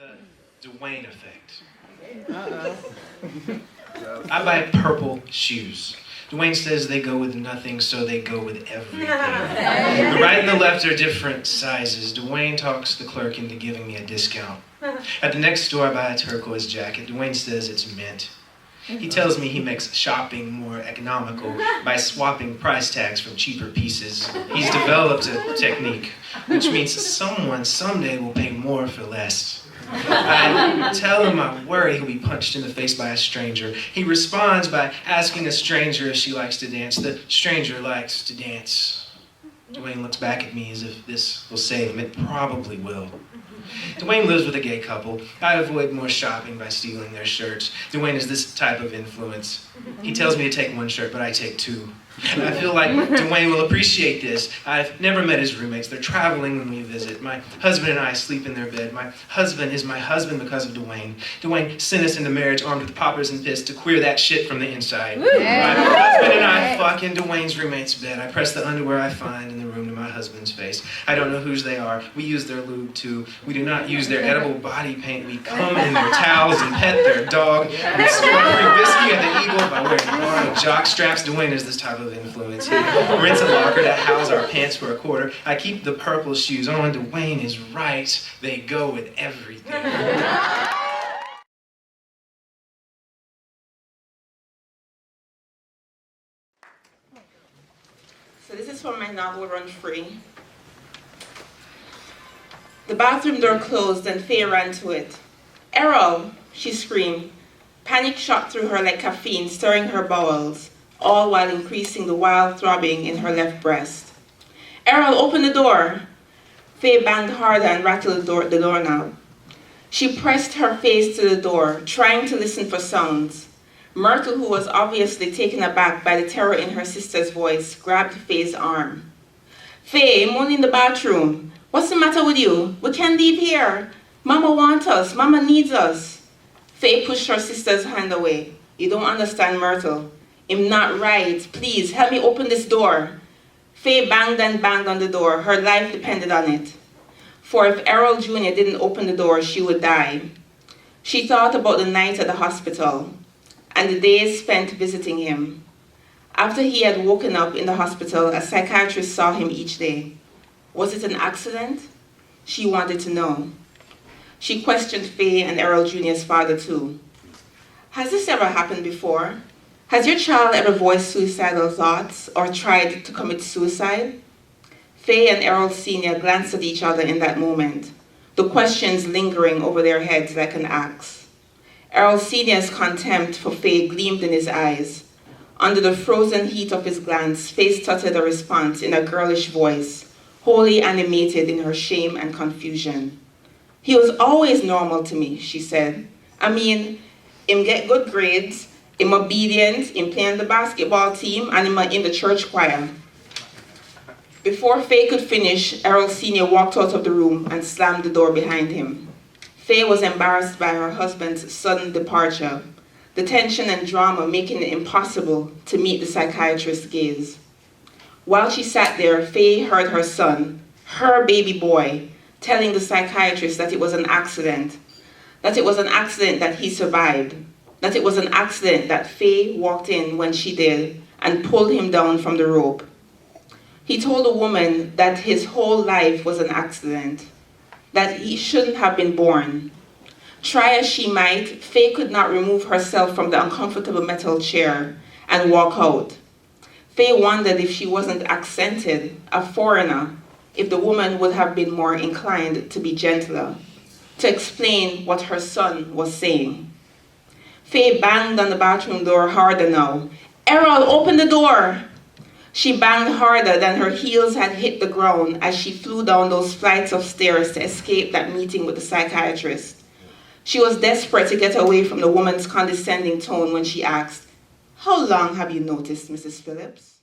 The Dwayne effect. I buy purple shoes. Dwayne says they go with nothing, so they go with everything. The right and the left are different sizes. Dwayne talks the clerk into giving me a discount. At the next store, I buy a turquoise jacket. Dwayne says it's mint. He tells me he makes shopping more economical by swapping price tags from cheaper pieces. He's developed a technique, which means someone someday will pay more for less. I tell him I worry he'll be punched in the face by a stranger. He responds by asking a stranger if she likes to dance. The stranger likes to dance. Dwayne looks back at me as if this will save him. It probably will. Dwayne lives with a gay couple. I avoid more shopping by stealing their shirts. Dwayne is this type of influence. He tells me to take one shirt, but I take two. I feel like Dwayne will appreciate this. I've never met his roommates. They're traveling when we visit. My husband and I sleep in their bed. My husband is my husband because of Dwayne. Dwayne sent us into marriage armed with poppers and piss to queer that shit from the inside. My husband and I fuck in Dwayne's roommate's bed. I press the underwear I find in the room to my husband's face. I don't know whose they are. We use their lube too. We do not use their edible body paint. We cum in their towels and pet their dog. We squirt free whiskey at the Eagle by wearing long jock straps. Dwayne is this type of influence. He rents a locker that houses our pants for $1. I keep the purple shoes on. Dwayne is right. They go with everything. So this is from my novel, Run Free. The bathroom door closed and Faye ran to it. "Errol!" she screamed. Panic shot through her like caffeine, stirring her bowels, all while increasing the wild throbbing in her left breast. "Errol, open the door!" Faye banged harder and rattled the doorknob. She pressed her face to the door, trying to listen for sounds. Myrtle, who was obviously taken aback by the terror in her sister's voice, grabbed Faye's arm. "Faye, I'm only in the bathroom. What's the matter with you? We can't leave here. Mama wants us. Mama needs us." Faye pushed her sister's hand away. "You don't understand, Myrtle. I'm not right. Please, help me open this door." Faye banged and banged on the door. Her life depended on it. For if Errol Jr. didn't open the door, she would die. She thought about the night at the hospital and the days spent visiting him. After he had woken up in the hospital, a psychiatrist saw him each day. Was it an accident? She wanted to know. She questioned Faye and Errol Jr.'s father too. "Has this ever happened before? Has your child ever voiced suicidal thoughts or tried to commit suicide?" Faye and Errol Sr. glanced at each other in that moment, the questions lingering over their heads like an axe. Errol Sr.'s contempt for Faye gleamed in his eyes. Under the frozen heat of his glance, Faye stuttered a response in a girlish voice, wholly animated in her shame and confusion. "He was always normal to me," she said. "I mean, him get good grades, him obedient, him playing the basketball team, and him in the church choir." Before Faye could finish, Errol Sr. walked out of the room and slammed the door behind him. Faye was embarrassed by her husband's sudden departure, the tension and drama making it impossible to meet the psychiatrist's gaze. While she sat there, Faye heard her son, her baby boy, telling the psychiatrist that it was an accident, that he survived, that it was an accident that Faye walked in when she did and pulled him down from the rope. He told the woman that his whole life was an accident, that he shouldn't have been born. Try as she might, Faye could not remove herself from the uncomfortable metal chair and walk out. Faye wondered if she wasn't accented, a foreigner, if the woman would have been more inclined to be gentler, to explain what her son was saying. Faye banged on the bathroom door harder now. "Errol, open the door!" She banged harder than her heels had hit the ground as she flew down those flights of stairs to escape that meeting with the psychiatrist. She was desperate to get away from the woman's condescending tone when she asked, "How long have you noticed, Mrs. Phillips?"